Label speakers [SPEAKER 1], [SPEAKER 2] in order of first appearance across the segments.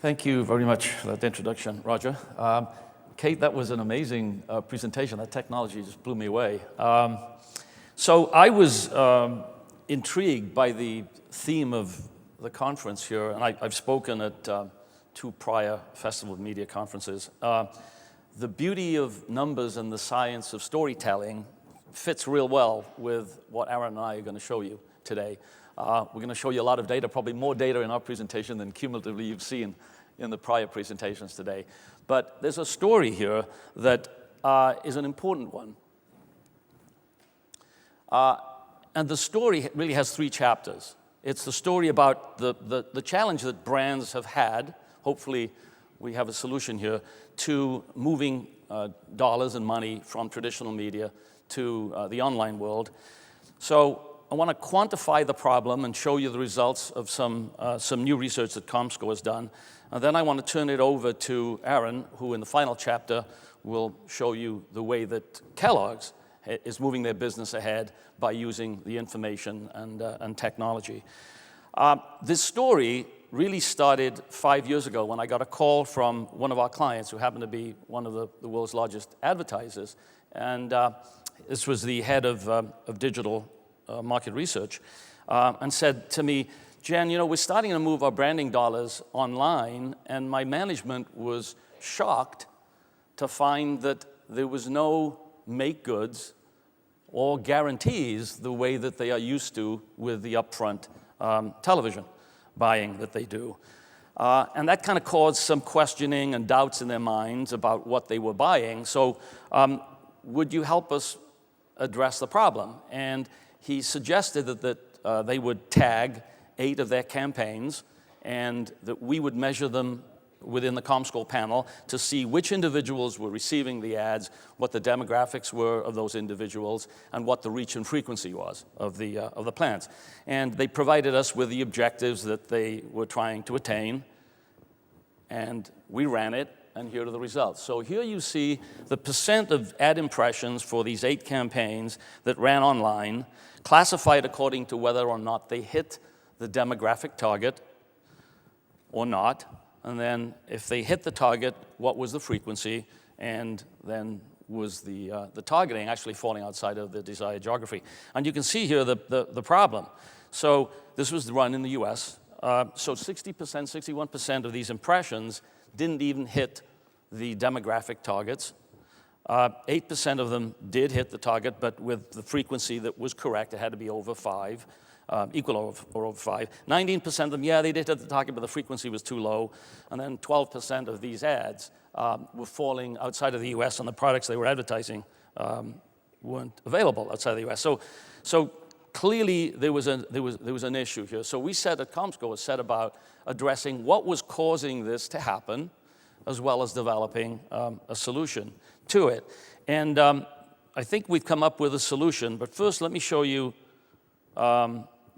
[SPEAKER 1] Thank you very much for that introduction, Roger. Kate, that was an amazing presentation. That technology just blew me away. So I was intrigued by the theme of the conference here, and I've spoken at two prior Festival of Media conferences. The beauty of numbers and the science of storytelling fits real well with what Aaron and I are going to show you today. We're going to show you a lot of data, probably more data in our presentation than cumulatively you've seen in the prior presentations today. But there's a story here that is an important one. And the story really has three chapters. It's the story about the challenge that brands have had. Hopefully, we have a solution here to moving dollars and money from traditional media to the online world. So I want to quantify the problem and show you the results of some new research that comScore has done. And then I want to turn it over to Aaron, who in the final chapter will show you the way that Kellogg's is moving their business ahead by using the information and technology. This story really started 5 years ago when I got a call from one of our clients who happened to be one of the world's largest advertisers. And this was the head of digital market research, and said to me, Gian, we're starting to move our branding dollars online, and my management was shocked to find that there was no make goods or guarantees the way that they are used to with the upfront television buying that they do. And that kind of caused some questioning and doubts in their minds about what they were buying. So would you help us address the problem? And he suggested that they would tag 8 of their campaigns and that we would measure them within the comScore panel to see which individuals were receiving the ads, what the demographics were of those individuals, and what the reach and frequency was of the plans. And they provided us with the objectives that they were trying to attain, and we ran it, and here are the results. So here you see the percent of ad impressions for these 8 campaigns that ran online, classified according to whether or not they hit the demographic target or not. And then if they hit the target, what was the frequency? And then was the targeting actually falling outside of the desired geography? And you can see here the problem. So this was run in the US. So 60%, 61% of these impressions didn't even hit the demographic targets. 8% of them did hit the target, but with the frequency that was correct. It had to be over 5. Equal or over 5. 19% of them, yeah, they did hit the target, but the frequency was too low. And then 12% of these ads were falling outside of the US, and the products they were advertising weren't available outside of the US. So clearly there was an issue here. So we set at comScore set about addressing what was causing this to happen, as well as developing a solution to it. And I think we've come up with a solution. But first, let me show you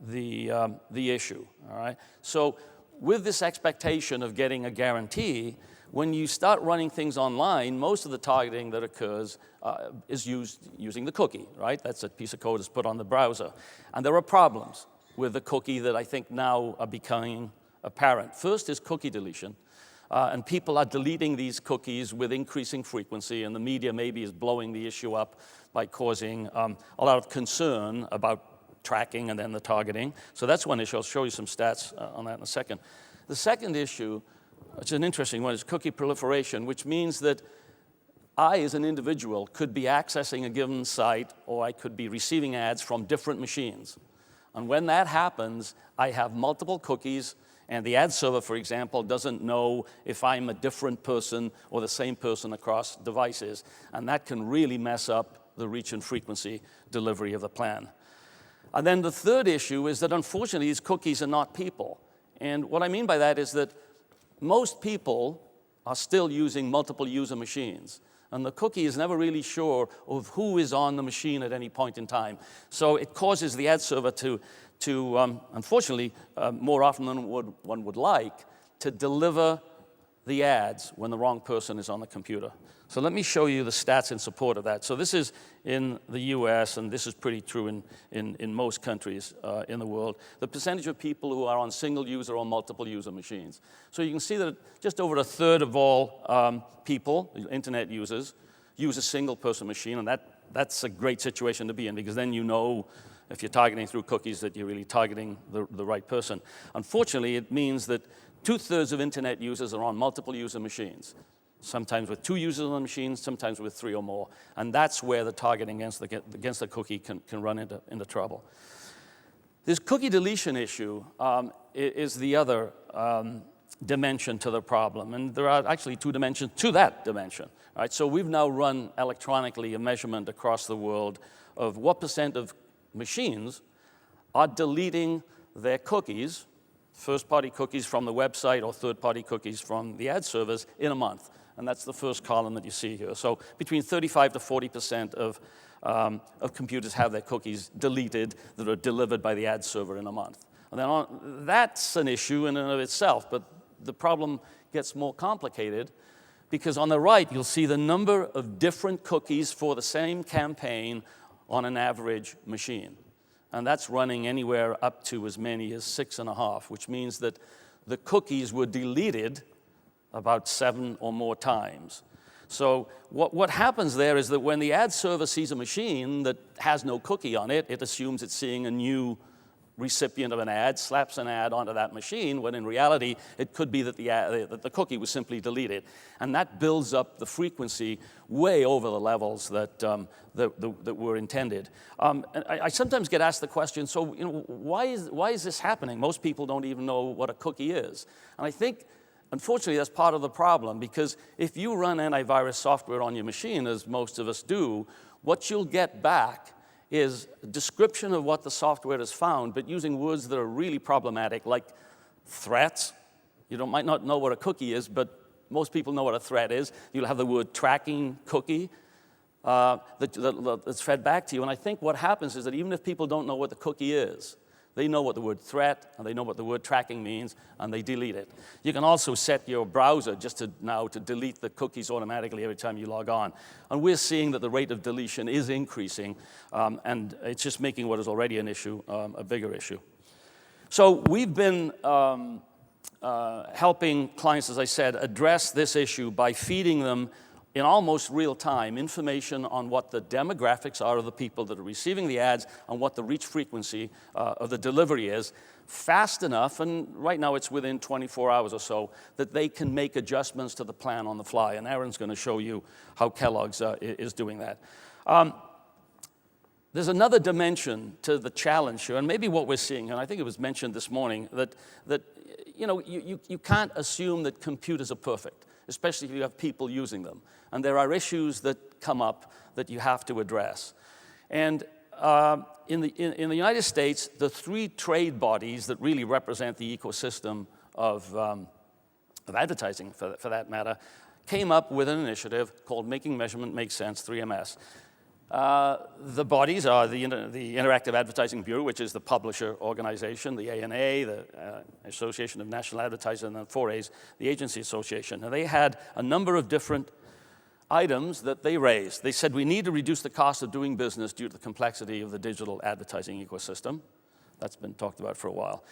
[SPEAKER 1] the issue, all right? So with this expectation of getting a guarantee, when you start running things online, most of the targeting that occurs is using the cookie, right? That's a piece of code that's put on the browser. And there are problems with the cookie that I think now are becoming apparent. First is cookie deletion. And people are deleting these cookies with increasing frequency, and the media maybe is blowing the issue up by causing a lot of concern about tracking and then the targeting. So that's one issue. I'll show you some stats on that in a second. The second issue, which is an interesting one, is cookie proliferation, which means that I, as an individual, could be accessing a given site, or I could be receiving ads from different machines. And when that happens, I have multiple cookies, and the ad server, for example, doesn't know if I'm a different person or the same person across devices. And that can really mess up the reach and frequency delivery of the plan. And then the third issue is that, unfortunately, these cookies are not people. And what I mean by that is that most people are still using multiple user machines. And the cookie is never really sure of who is on the machine at any point in time. So it causes the ad server to unfortunately, more often than one would like, to deliver the ads when the wrong person is on the computer. So let me show you the stats in support of that. So this is in the US, and this is pretty true in most countries in the world, the percentage of people who are on single-user or multiple-user machines. So you can see that just over a third of all people, internet users, use a single-person machine, and that's a great situation to be in, because then you know if you're targeting through cookies that you're really targeting the right person. Unfortunately, it means that 2/3 of internet users are on multiple-user machines, sometimes with 2 users on the machine, sometimes with 3 or more. And that's where the targeting against the cookie can run into trouble. This cookie deletion issue is the other dimension to the problem. And there are actually 2 dimensions to that dimension. Right? So we've now run electronically a measurement across the world of what % of machines are deleting their cookies, first-party cookies from the website or third-party cookies from the ad servers in a month. And that's the first column that you see here. So between 35 to 40% of computers have their cookies deleted that are delivered by the ad server in a month. And then that's an issue in and of itself, but the problem gets more complicated because on the right, you'll see the number of different cookies for the same campaign on an average machine. And that's running anywhere up to as many as 6.5, which means that the cookies were deleted about 7 or more times. So what happens there is that when the ad server sees a machine that has no cookie on it, it assumes it's seeing a new recipient of an ad, slaps an ad onto that machine, when in reality, it could be that the cookie was simply deleted. And that builds up the frequency way over the levels that were intended. And I sometimes get asked the question, so why is this happening? Most people don't even know what a cookie is. And I think, unfortunately, that's part of the problem, because if you run antivirus software on your machine, as most of us do, what you'll get back is a description of what the software has found, but using words that are really problematic, like threats. You might not know what a cookie is, but most people know what a threat is. You'll have the word tracking cookie that's fed back to you. And I think what happens is that even if people don't know what the cookie is, they know what the word threat, and they know what the word tracking means, and they delete it. You can also set your browser just to delete the cookies automatically every time you log on. And we're seeing that the rate of deletion is increasing, and it's just making what is already an issue a bigger issue. So we've been helping clients, as I said, address this issue by feeding them in almost real time information on what the demographics are of the people that are receiving the ads and what the reach frequency of the delivery is, fast enough, and right now it's within 24 hours or so, that they can make adjustments to the plan on the fly. And Aaron's going to show you how Kellogg's is doing that. There's another dimension to the challenge here, and maybe what we're seeing, and I think it was mentioned this morning, that you can't assume that computers are perfect, especially if you have people using them. And there are issues that come up that you have to address. And in the United States, the 3 trade bodies that really represent the ecosystem of advertising, for that matter, came up with an initiative called Making Measurement Make Sense, 3MS. The bodies are the Interactive Advertising Bureau, which is the publisher organization, the ANA, the Association of National Advertisers, and the 4As, the Agency Association. And they had a number of different items that they raised. They said we need to reduce the cost of doing business due to the complexity of the digital advertising ecosystem. That's been talked about for a while.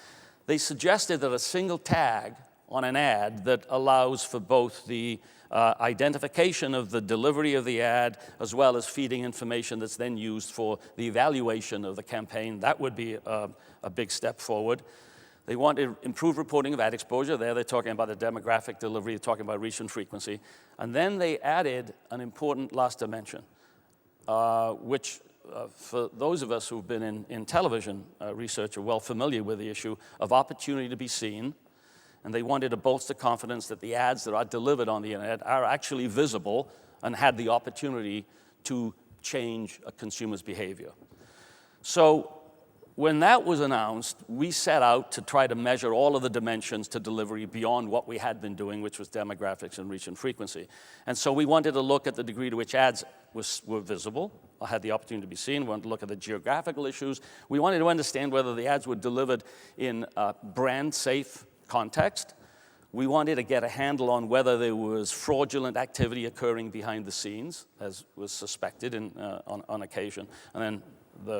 [SPEAKER 1] They suggested that a single tag on an ad that allows for both the identification of the delivery of the ad as well as feeding information that's then used for the evaluation of the campaign. That would be a big step forward. They wanted improved reporting of ad exposure. There they're talking about the demographic delivery, they're talking about reach and frequency. And then they added an important last dimension, which for those of us who've been in television research are well familiar with the issue of opportunity to be seen. And they wanted to bolster confidence that the ads that are delivered on the internet are actually visible and had the opportunity to change a consumer's behavior. So when that was announced, we set out to try to measure all of the dimensions to delivery beyond what we had been doing, which was demographics and reach and frequency. And so we wanted to look at the degree to which ads were visible, or had the opportunity to be seen. We wanted to look at the geographical issues. We wanted to understand whether the ads were delivered in brand-safe context. We wanted to get a handle on whether there was fraudulent activity occurring behind the scenes, as was suspected on occasion. And then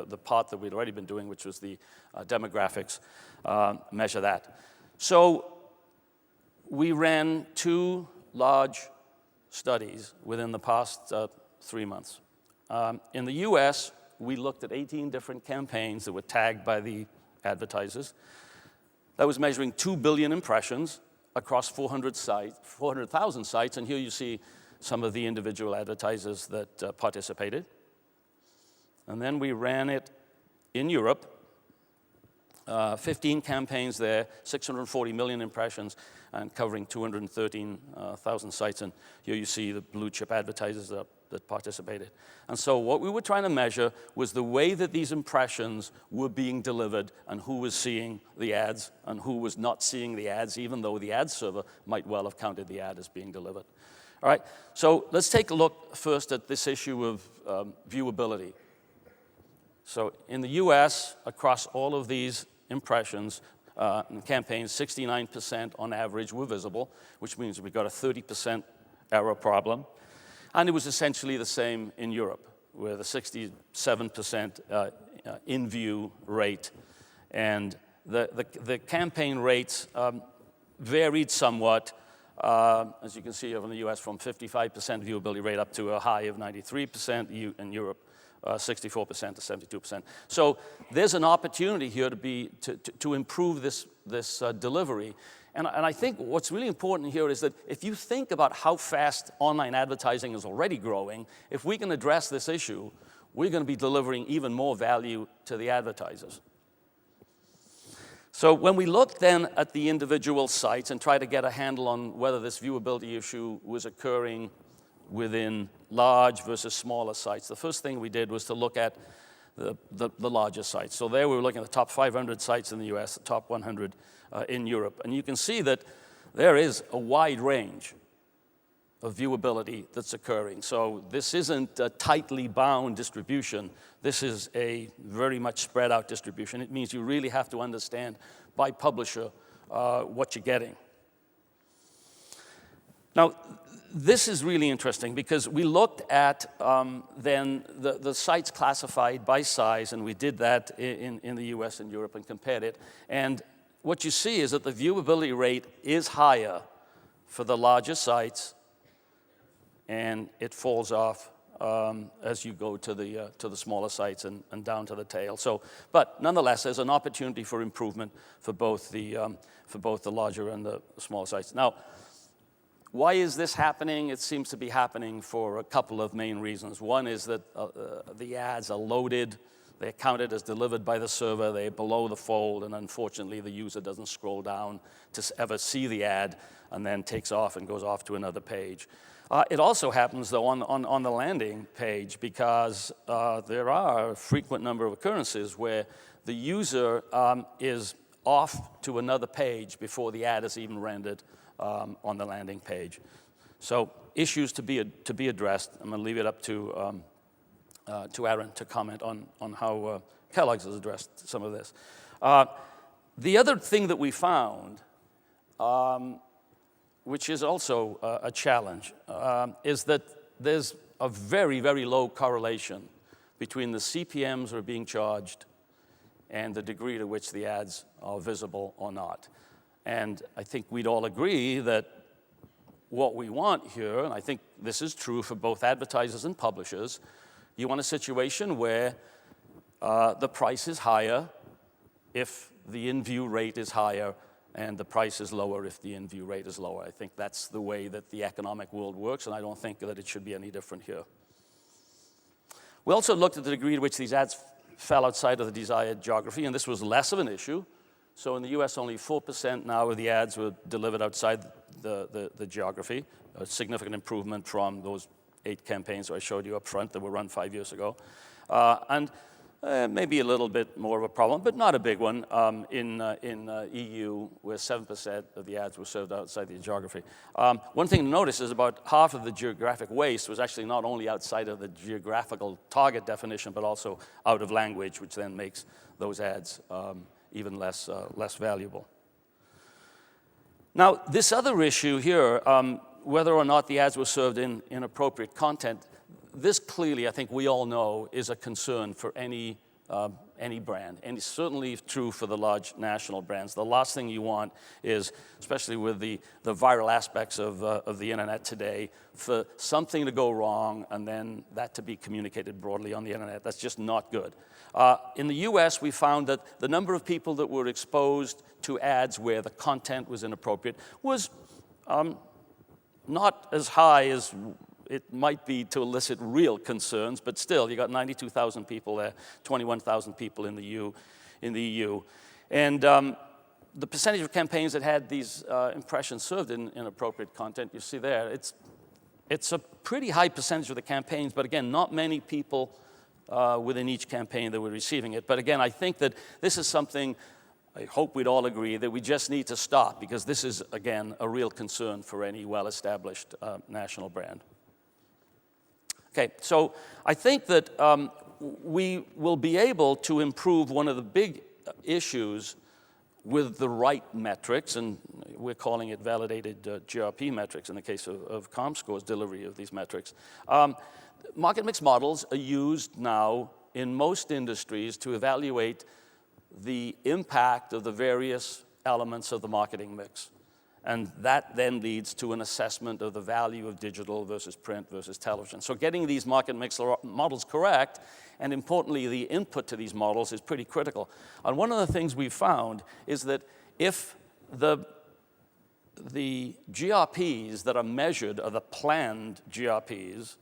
[SPEAKER 1] the part that we'd already been doing, which was the demographics, measure that. So we ran 2 large studies within the past 3 months. In the US, we looked at 18 different campaigns that were tagged by the advertisers. That was measuring 2 billion impressions across 400,000 sites, and here you see some of the individual advertisers that participated. And then we ran it in Europe, 15 campaigns there, 640 million impressions, and covering 213,000 sites. And here you see the blue chip advertisers that participated. And so what we were trying to measure was the way that these impressions were being delivered and who was seeing the ads and who was not seeing the ads, even though the ad server might well have counted the ad as being delivered. All right, so let's take a look first at this issue of viewability. So in the US, across all of these impressions and campaigns, 69% on average were visible, which means we got a 30% error problem. And it was essentially the same in Europe, with a 67% in-view rate. And the campaign rates varied somewhat, as you can see over in the US, from 55% viewability rate up to a high of 93%, in Europe, 64% to 72%. So there's an opportunity here to improve this delivery. And I think what's really important here is that if you think about how fast online advertising is already growing, if we can address this issue, we're going to be delivering even more value to the advertisers. So when we looked then at the individual sites and tried to get a handle on whether this viewability issue was occurring within large versus smaller sites, the first thing we did was to look at the larger sites. So there we were looking at the top 500 sites in the US, the top 100 in Europe. And you can see that there is a wide range of viewability that's occurring. So this isn't a tightly bound distribution. This is a very much spread out distribution. It means you really have to understand by publisher what you're getting. Now, this is really interesting because we looked at then the sites classified by size, and we did that in the US and Europe and compared it. And what you see is that the viewability rate is higher for the larger sites, and it falls off as you go to the smaller sites and down to the tail. So, but nonetheless, there's an opportunity for improvement for both the larger and the smaller sites. Now, why is this happening? It seems to be happening for a couple of main reasons. One is that the ads are loaded. They're counted as delivered by the server. They're below the fold, and unfortunately, the user doesn't scroll down to ever see the ad and then takes off and goes off to another page. It also happens, though, on the landing page because there are a frequent number of occurrences where the user is off to another page before the ad is even rendered on the landing page. So issues to be addressed. I'm going to leave it up to Aaron to comment on how Kellogg's has addressed some of this. The other thing that we found, which is also a challenge, is that there's a very, very low correlation between the CPMs that are being charged and the degree to which the ads are visible or not. And I think we'd all agree that what we want here, and I think this is true for both advertisers and publishers, you want a situation where the price is higher if the in-view rate is higher and the price is lower if the in-view rate is lower. I think that's the way that the economic world works, and I don't think that it should be any different here. We also looked at the degree to which these ads fell outside of the desired geography, and this was less of an issue. So in the US, only 4% now of the ads were delivered outside the geography, a significant improvement from those 8 campaigns that I showed you up front that were run 5 years ago. And maybe a little bit more of a problem, but not a big one in EU, where 7% of the ads were served outside the geography. One thing to notice is about half of the geographic waste was actually not only outside of the geographical target definition, but also out of language, which then makes those ads even less valuable. Now, this other issue here, whether or not the ads were served in inappropriate content, this clearly, I think we all know, is a concern for any brand, and it's certainly true for the large national brands. The last thing you want is, especially with the viral aspects of the internet today, for something to go wrong and then that to be communicated broadly on the internet. That's just not good. In the US, we found that the number of people that were exposed to ads where the content was inappropriate was not as high as it might be to elicit real concerns, but still, you got 92,000 people there, 21,000 people in the EU. And the percentage of campaigns that had these impressions served in inappropriate content, you see there, it's a pretty high percentage of the campaigns, but again, not many people within each campaign that were receiving it. But again, I think that this is something, I hope we'd all agree, that we just need to stop, because this is, again, a real concern for any well-established national brand. Okay, so I think that we will be able to improve one of the big issues with the right metrics, and we're calling it validated GRP metrics in the case of comScore's delivery of these metrics. Market mix models are used now in most industries to evaluate the impact of the various elements of the marketing mix. And that then leads to an assessment of the value of digital versus print versus television. So getting these market mix models correct, and importantly, the input to these models is pretty critical. And one of the things we've found is that if the GRPs that are measured are the planned GRPs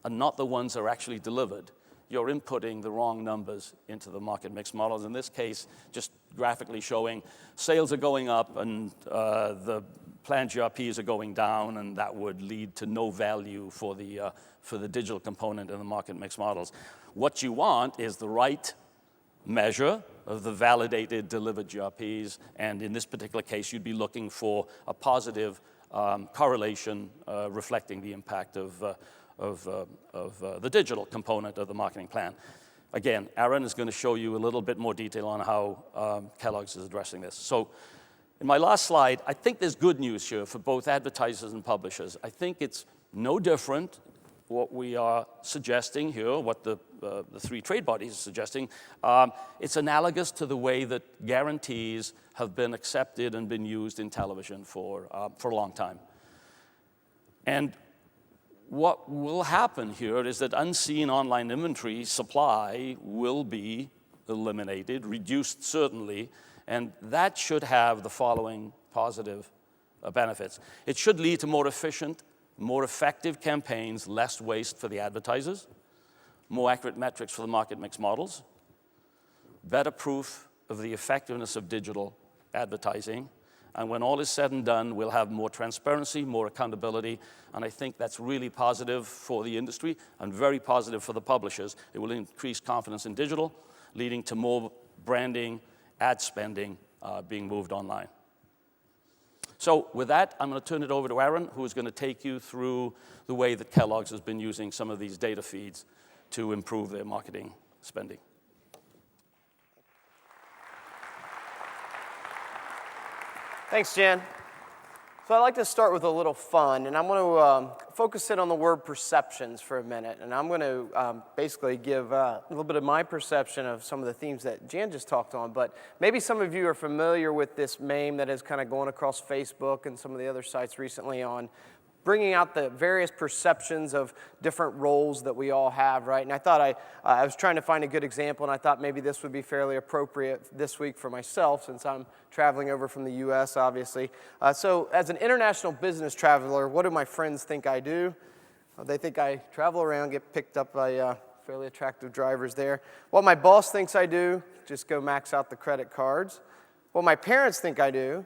[SPEAKER 1] and not the ones that are actually delivered, you're inputting the wrong numbers into the market mix models. In this case, just graphically showing sales are going up and the planned GRPs are going down, and that would lead to no value for the digital component in the market mix models. What you want is the right measure of the validated delivered GRPs, and in this particular case, you'd be looking for a positive correlation reflecting the impact of the digital component of the marketing plan. Again, Aaron is going to show you a little bit more detail on how Kellogg's is addressing this. So in my last slide, I think there's good news here for both advertisers and publishers. I think it's no different what we are suggesting here, what the three trade bodies are suggesting. It's analogous to the way that guarantees have been accepted and been used in television for a long time. And what will happen here is that unseen online inventory supply will be eliminated, reduced certainly, and that should have the following positive benefits. It should lead to more efficient, more effective campaigns, less waste for the advertisers, more accurate metrics for the market mix models, better proof of the effectiveness of digital advertising, and when all is said and done, we'll have more transparency, more accountability, and I think that's really positive for the industry and very positive for the publishers. It will increase confidence in digital, leading to more branding, ad spending being moved online. So with that, I'm going to turn it over to Aaron, who is going to take you through the way that Kellogg's has been using some of these data feeds to improve their marketing spending.
[SPEAKER 2] Thanks, Gian. So I'd like to start with a little fun, and I'm going to focus in on the word perceptions for a minute, and I'm going to basically give a little bit of my perception of some of the themes that Gian just talked on, but maybe some of you are familiar with this meme that is kind of going across Facebook and some of the other sites recently on bringing out the various perceptions of different roles that we all have, right? And I thought I was trying to find a good example, and I thought maybe this would be fairly appropriate this week for myself since I'm traveling over from the U.S., obviously. So as an international business traveler, what do my friends think I do? Well, they think I travel around, get picked up by fairly attractive drivers there. What my boss thinks I do, just go max out the credit cards. What my parents think I do,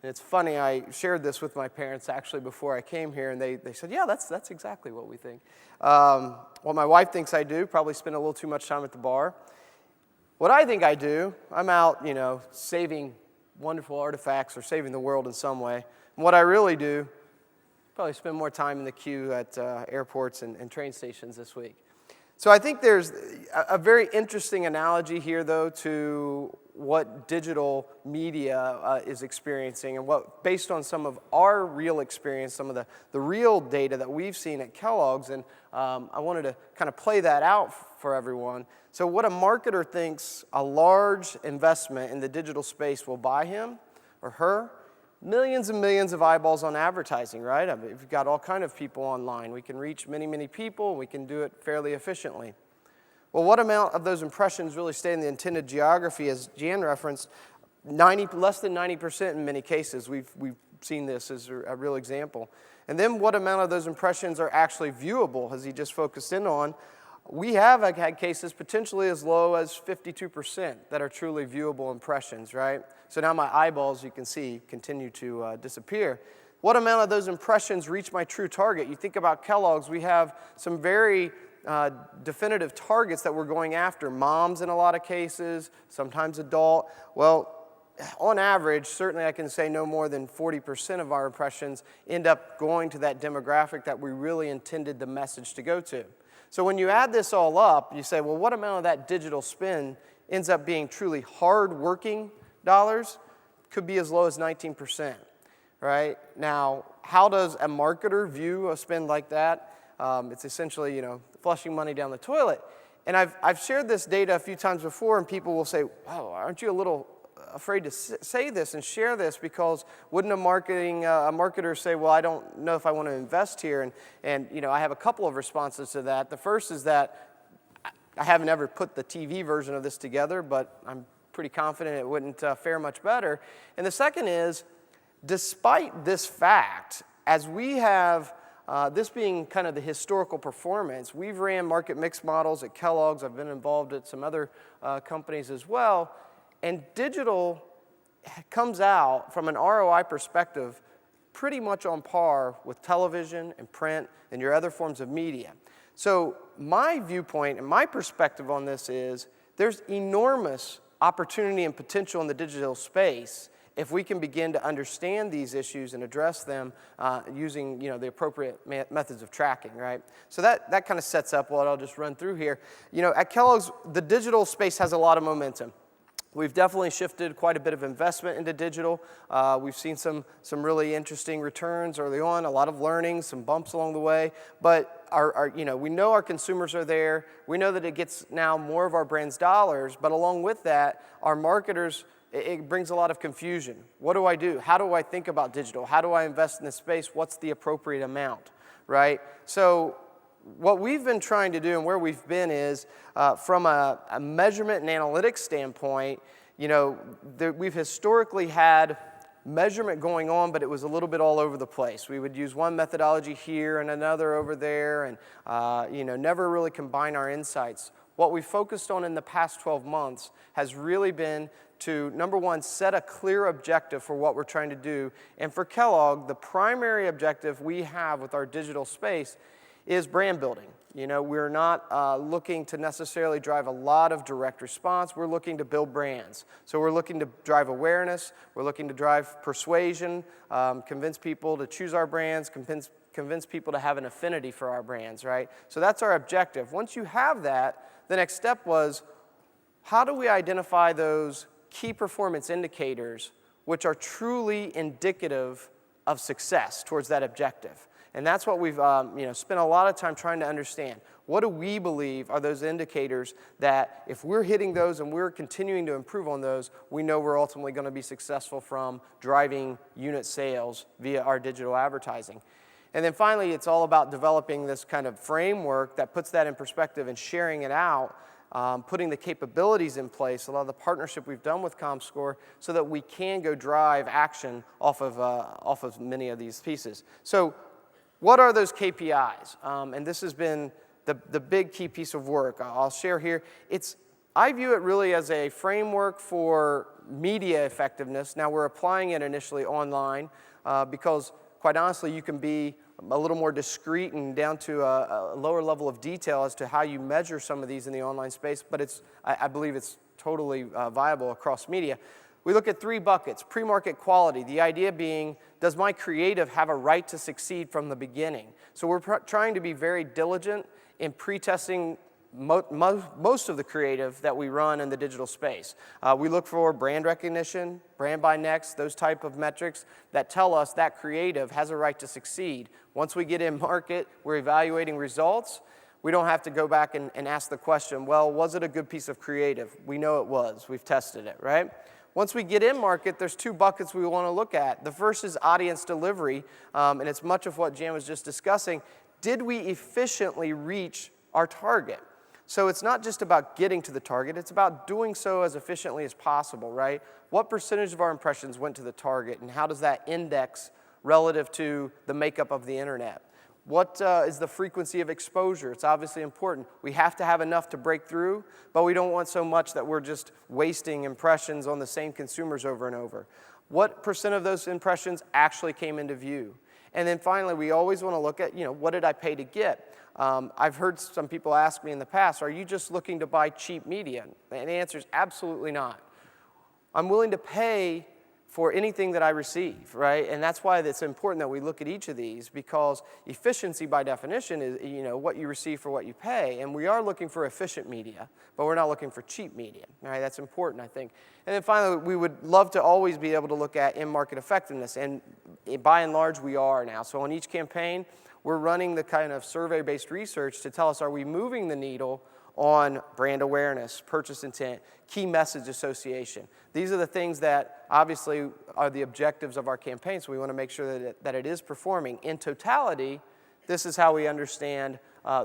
[SPEAKER 2] and it's funny, I shared this with my parents actually before I came here, and they said, yeah, that's exactly what we think. What my wife thinks I do, probably spend a little too much time at the bar. What I think I do, I'm out, saving wonderful artifacts or saving the world in some way. And what I really do, probably spend more time in the queue at airports and train stations this week. So I think there's a very interesting analogy here, though, to what digital media is experiencing, and what, based on some of our real experience, some of the real data that we've seen at Kellogg's, and I wanted to kind of play that out for everyone. So what a marketer thinks a large investment in the digital space will buy him or her, millions and millions of eyeballs on advertising, right? I mean, we've got all kind of people online. We can reach many, many people. We can do it fairly efficiently. Well, what amount of those impressions really stay in the intended geography? As Gian referenced, less than 90% in many cases. We've seen this as a real example. And then what amount of those impressions are actually viewable, as he just focused in on? We have had cases potentially as low as 52% that are truly viewable impressions, right? So now my eyeballs, you can see, continue to disappear. What amount of those impressions reach my true target? You think about Kellogg's, we have some very definitive targets that we're going after. Moms in a lot of cases, sometimes adult. Well, on average, certainly I can say no more than 40% of our impressions end up going to that demographic that we really intended the message to go to. So when you add this all up, you say, well, what amount of that digital spend ends up being truly hard-working dollars? Could be as low as 19%, right? Now, how does a marketer view a spend like that? It's essentially, flushing money down the toilet. And I've shared this data a few times before, and people will say, wow, aren't you a little afraid to say this and share this, because wouldn't a marketer say, well, I don't know if I want to invest here? And I have a couple of responses to that. The first is that I haven't ever put the TV version of this together, but I'm pretty confident it wouldn't fare much better. And the second is, despite this fact, as we have this being kind of the historical performance, we've ran market mix models at Kellogg's. I've been involved at some other companies as well. And digital comes out, from an ROI perspective, pretty much on par with television and print and your other forms of media. So my viewpoint and my perspective on this is there's enormous opportunity and potential in the digital space if we can begin to understand these issues and address them using the appropriate methods of tracking, right? So that kind of sets up what I'll just run through here. At Kellogg's, the digital space has a lot of momentum. We've definitely shifted quite a bit of investment into digital. We've seen some really interesting returns early on, a lot of learning, some bumps along the way. But we know our consumers are there. We know that it gets now more of our brand's dollars. But along with that, our marketers, it brings a lot of confusion. What do I do? How do I think about digital? How do I invest in this space? What's the appropriate amount, right? So what we've been trying to do and where we've been is, from a measurement and analytics standpoint, we've historically had measurement going on, but it was a little bit all over the place. We would use one methodology here and another over there, and never really combine our insights. What we focused on in the past 12 months has really been to, number one, set a clear objective for what we're trying to do. And for Kellogg, the primary objective we have with our digital space is brand building. We're not looking to necessarily drive a lot of direct response. We're looking to build brands. So we're looking to drive awareness. We're looking to drive persuasion, convince people to choose our brands, convince people to have an affinity for our brands, right? So that's our objective. Once you have that, the next step was, how do we identify those key performance indicators which are truly indicative of success towards that objective? And that's what we've spent a lot of time trying to understand. What do we believe are those indicators that if we're hitting those and we're continuing to improve on those, we know we're ultimately going to be successful from driving unit sales via our digital advertising. And then finally, it's all about developing this kind of framework that puts that in perspective and sharing it out, putting the capabilities in place, a lot of the partnership we've done with comScore, so that we can go drive action off of many of these pieces. So what are those KPIs? And this has been the big key piece of work I'll share here. I view it really as a framework for media effectiveness. Now, we're applying it initially online because, quite honestly, you can be a little more discreet and down to a lower level of detail as to how you measure some of these in the online space, but I believe it's totally viable across media. We look at 3 buckets. Pre-market quality, the idea being, does my creative have a right to succeed from the beginning? So we're trying to be very diligent in pre-testing most of the creative that we run in the digital space. We look for brand recognition, brand by next, those type of metrics that tell us that creative has a right to succeed. Once we get in market, we're evaluating results. We don't have to go back and ask the question, well, was it a good piece of creative? We know it was. We've tested it, right? Once we get in market, there's two buckets we want to look at. The first is audience delivery, and it's much of what Jan was just discussing. Did we efficiently reach our target? So it's not just about getting to the target, it's about doing so as efficiently as possible, right? What percentage of our impressions went to the target, and how does that index relative to the makeup of the internet? What is the frequency of exposure? It's obviously important. We have to have enough to break through, but we don't want so much that we're just wasting impressions on the same consumers over and over. What percent of those impressions actually came into view? And then finally, we always want to look at, what did I pay to get? I've heard some people ask me in the past, are you just looking to buy cheap media? And the answer is absolutely not. I'm willing to pay for anything that I receive, right? And that's why it's important that we look at each of these, because efficiency by definition is, what you receive for what you pay. And we are looking for efficient media, but we're not looking for cheap media, right? That's important, I think. And then finally, we would love to always be able to look at in-market effectiveness, and by and large, we are now. So on each campaign, we're running the kind of survey-based research to tell us, are we moving the needle on brand awareness, purchase intent, key message association. These are the things that obviously are the objectives of our campaign, so we want to make sure that it is performing. In totality, this is how we understand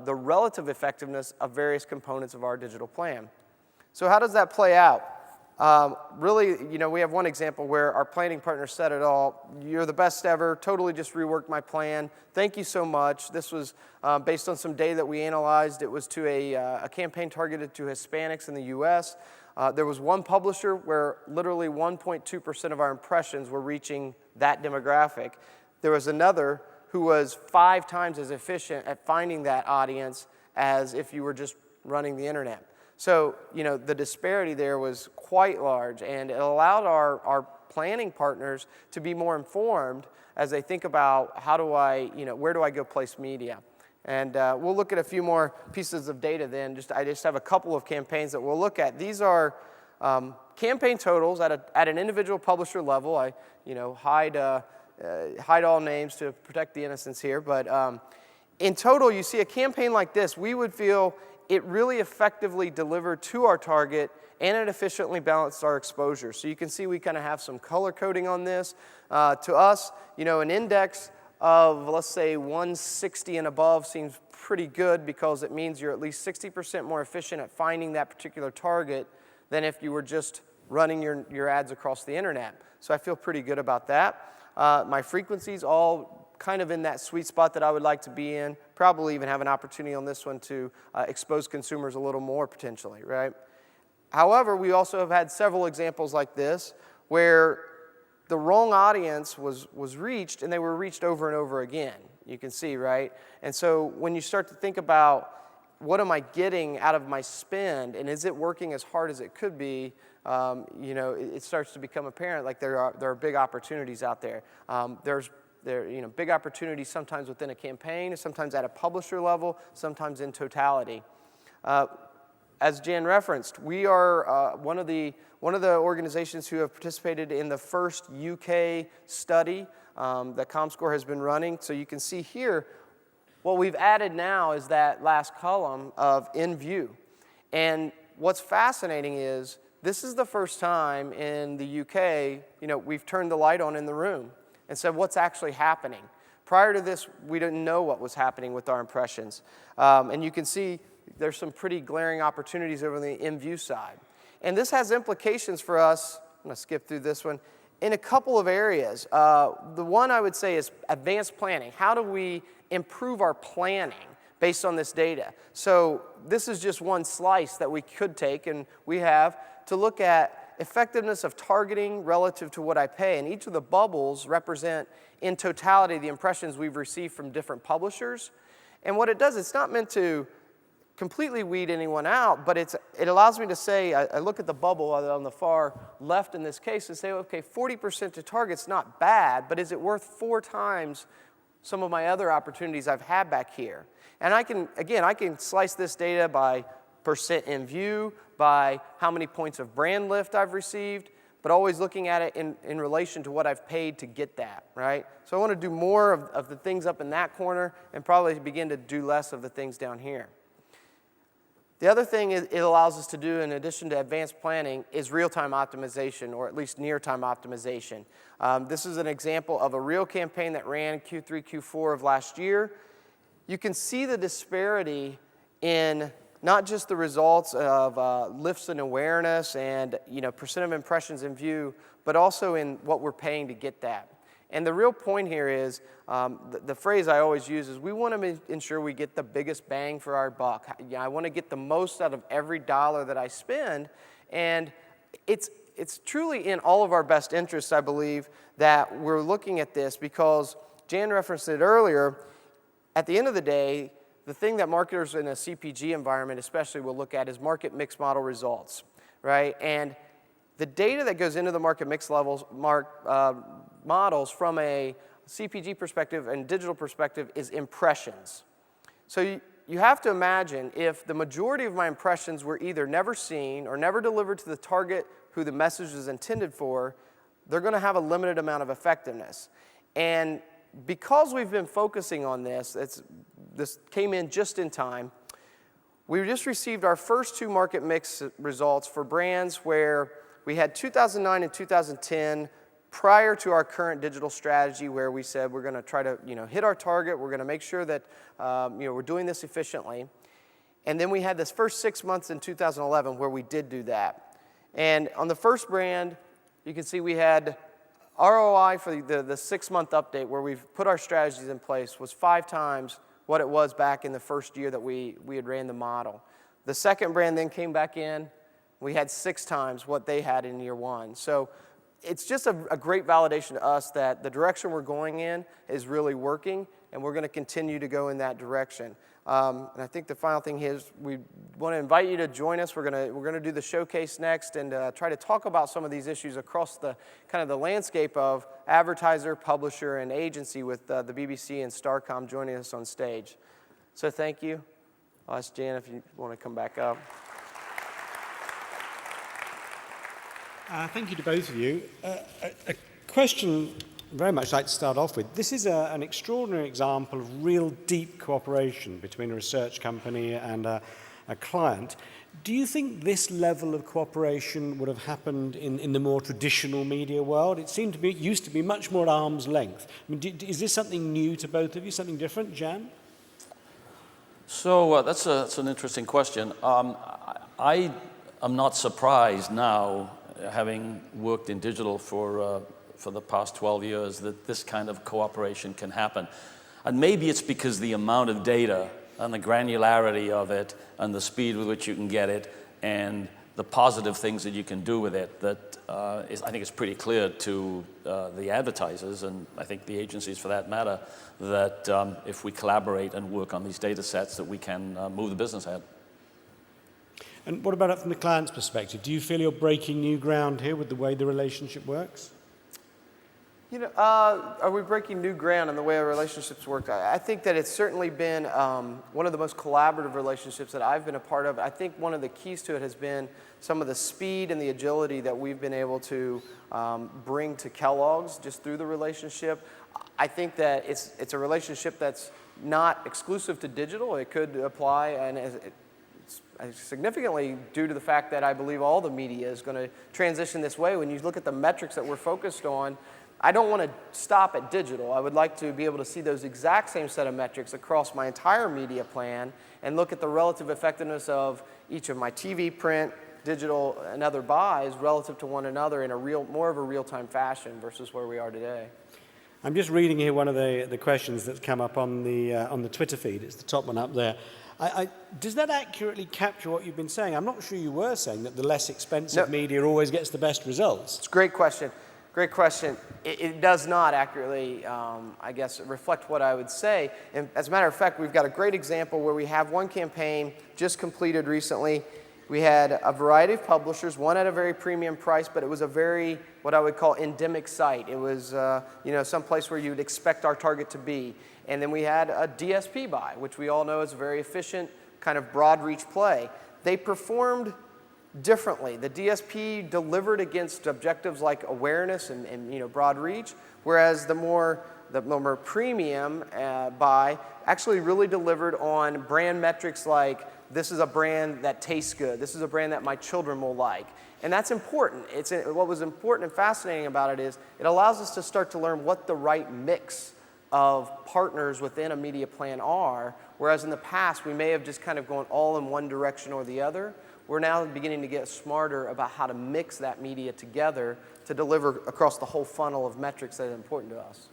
[SPEAKER 2] the relative effectiveness of various components of our digital plan. So how does that play out? Really, we have one example where our planning partner said it all. You're the best ever, totally just reworked my plan. Thank you so much. This was based on some data that we analyzed. It was to a campaign targeted to Hispanics in the US. There was one publisher where literally 1.2% of our impressions were reaching that demographic. There was another who was 5 times as efficient at finding that audience as if you were just running the internet. So, the disparity there was quite large, and it allowed our planning partners to be more informed as they think about where do I go place media. And we'll look at a few more pieces of data then. I just have a couple of campaigns that we'll look at. These are campaign totals at an individual publisher level. I hide all names to protect the innocence here, but in total, you see a campaign like this, we would feel it really effectively delivered to our target, and it efficiently balanced our exposure. So you can see we kind of have some color coding on this. To us, an index of, let's say, 160 and above seems pretty good because it means you're at least 60% more efficient at finding that particular target than if you were just running your ads across the internet. So I feel pretty good about that. My frequencies all kind of in that sweet spot that I would like to be in. Probably even have an opportunity on this one to expose consumers a little more potentially, right? However, we also have had several examples like this where the wrong audience was reached, and they were reached over and over again. You can see, right? And so when you start to think about what am I getting out of my spend, and is it working as hard as it could be, it starts to become apparent like there are big opportunities out there. There's big opportunities sometimes within a campaign, sometimes at a publisher level, sometimes in totality. As Jan referenced, we are one of the organizations who have participated in the first UK study that comScore has been running. So you can see here, what we've added now is that last column of in view. And what's fascinating is this is the first time in the UK, we've turned the light on in the room and said what's actually happening. Prior to this, we didn't know what was happening with our impressions. And you can see there's some pretty glaring opportunities over on the in-view side. And this has implications for us, I'm going to skip through this one, in a couple of areas. The one I would say is advanced planning. How do we improve our planning based on this data? So this is just one slice that we could take, and we have, to look at effectiveness of targeting relative to what I pay. And each of the bubbles represent, in totality, the impressions we've received from different publishers. And what it does, it's not meant to completely weed anyone out, but it allows me to say, I look at the bubble on the far left in this case and say, okay, 40% to target's not bad, but is it worth 4 times some of my other opportunities I've had back here? And I can slice this data by percent in view, by how many points of brand lift I've received, but always looking at it in relation to what I've paid to get that, right? So I want to do more of the things up in that corner and probably begin to do less of the things down here. The other thing it allows us to do, in addition to advanced planning, is real-time optimization, or at least near-time optimization. This is an example of a real campaign that ran Q3, Q4 of last year. You can see the disparity in not just the results of lifts in awareness and percent of impressions in view, but also in what we're paying to get that. And the real point here is, the phrase I always use is, we want to ensure we get the biggest bang for our buck. I want to get the most out of every dollar that I spend, and it's truly in all of our best interests, I believe, that we're looking at this, because Jan referenced it earlier. At the end of the day, the thing that marketers in a CPG environment especially will look at is market mix model results, right? And the data that goes into the market mix levels models from a CPG perspective and digital perspective is impressions. So you have to imagine, if the majority of my impressions were either never seen or never delivered to the target who the message is intended for, they're going to have a limited amount of effectiveness. And because we've been focusing on this came in just in time. We just received our first 2 market mix results for brands where we had 2009 and 2010 prior to our current digital strategy, where we said we're going to try to hit our target. We're going to make sure that we're doing this efficiently. And then we had this first 6 months in 2011 where we did do that. And on the first brand, you can see we had ROI for the 6-month update, where we've put our strategies in place, was 5 times what it was back in the first year that we had ran the model. The second brand then came back in. We had 6 times what they had in year 1. So it's just a great validation to us that the direction we're going in is really working, and we're going to continue to go in that direction. And I think the final thing is, we want to invite you to join us. We're going to do the showcase next and try to talk about some of these issues across the kind of the landscape of advertiser, publisher, and agency, with the BBC and Starcom joining us on stage. So thank you. I'll ask Jan if you want to come back up.
[SPEAKER 3] Thank you to both of you. A question very much like to start off with. This is an extraordinary example of real deep cooperation between a research company and a client. Do you think this level of cooperation would have happened in the more traditional media world? It used to be much more at arm's length. I mean, is this something new to both of you, something different, Jan?
[SPEAKER 1] So that's an interesting question. I am not surprised now, having worked in digital for the past 12 years, that this kind of cooperation can happen. And maybe it's because the amount of data and the granularity of it and the speed with which you can get it and the positive things that you can do with it that I think it's pretty clear to the advertisers, and I think the agencies for that matter, that if we collaborate and work on these data sets, that we can move the business ahead.
[SPEAKER 3] And what about it from the client's perspective? Do you feel you're breaking new ground here with the way the relationship works?
[SPEAKER 2] Are we breaking new ground in the way our relationships work? I think that it's certainly been one of the most collaborative relationships that I've been a part of. I think one of the keys to it has been some of the speed and the agility that we've been able to bring to Kellogg's just through the relationship. I think that it's a relationship that's not exclusive to digital. It could apply, and it's significantly due to the fact that I believe all the media is going to transition this way. When you look at the metrics that we're focused on, I don't want to stop at digital. I would like to be able to see those exact same set of metrics across my entire media plan and look at the relative effectiveness of each of my TV, print, digital, and other buys relative to one another in more of a real-time fashion versus where we are today.
[SPEAKER 3] I'm just reading here one of the questions that's come up on the Twitter feed. It's the top one up there. Does that accurately capture what you've been saying? I'm not sure you were saying that the less expensive media always gets the best results.
[SPEAKER 2] It's a great question. Great question. It does not accurately, I guess, reflect what I would say. And as a matter of fact, we've got a great example where we have one campaign just completed recently. We had a variety of publishers, one at a very premium price, but it was a very, what I would call, endemic site. It was, some place where you'd expect our target to be. And then we had a DSP buy, which we all know is a very efficient kind of broad reach play. they performed differently. The DSP delivered against objectives like awareness and broad reach, whereas the more premium buy actually really delivered on brand metrics like, this is a brand that tastes good, this is a brand that my children will like. And that's important. What was important and fascinating about it is it allows us to start to learn what the right mix of partners within a media plan are, whereas in the past we may have just kind of gone all in one direction or the other. We're now beginning to get smarter about how to mix that media together to deliver across the whole funnel of metrics that are important to us.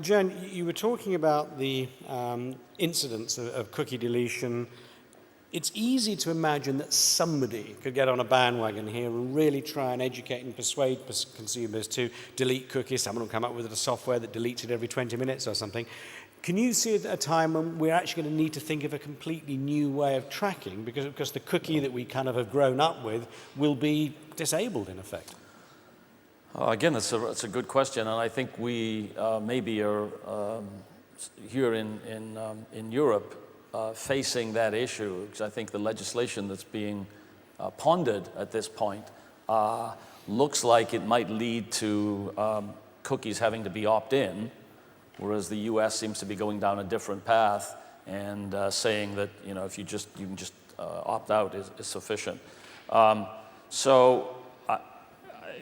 [SPEAKER 3] Jen, you were talking about the incidence of cookie deletion. It's easy to imagine that somebody could get on a bandwagon here and really try and educate and persuade consumers to delete cookies. Someone will come up with a software that deletes it every 20 minutes or something. Can you see a time when we're actually going to need to think of a completely new way of tracking, because the cookie that we kind of have grown up with will be disabled in effect?
[SPEAKER 1] Again, it's a good question, and I think we maybe are here in Europe facing that issue, because I think the legislation that's being pondered at this point looks like it might lead to cookies having to be opt-in, whereas the U.S. seems to be going down a different path and saying that if you can just opt out is sufficient. So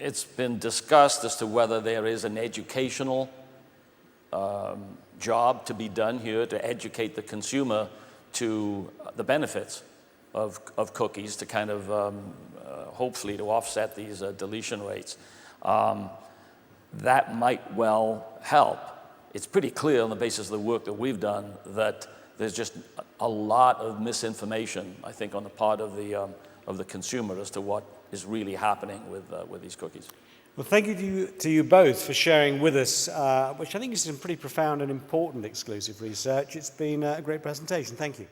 [SPEAKER 1] it's been discussed as to whether there is an educational job to be done here to educate the consumer to the benefits of cookies, to kind of hopefully to offset these deletion rates. That might well help. It's pretty clear on the basis of the work that we've done that there's just a lot of misinformation, I think, on the part of the consumer as to what is really happening with these cookies.
[SPEAKER 3] Well, thank you to you both for sharing with us, which I think is some pretty profound and important exclusive research. It's been a great presentation. Thank you.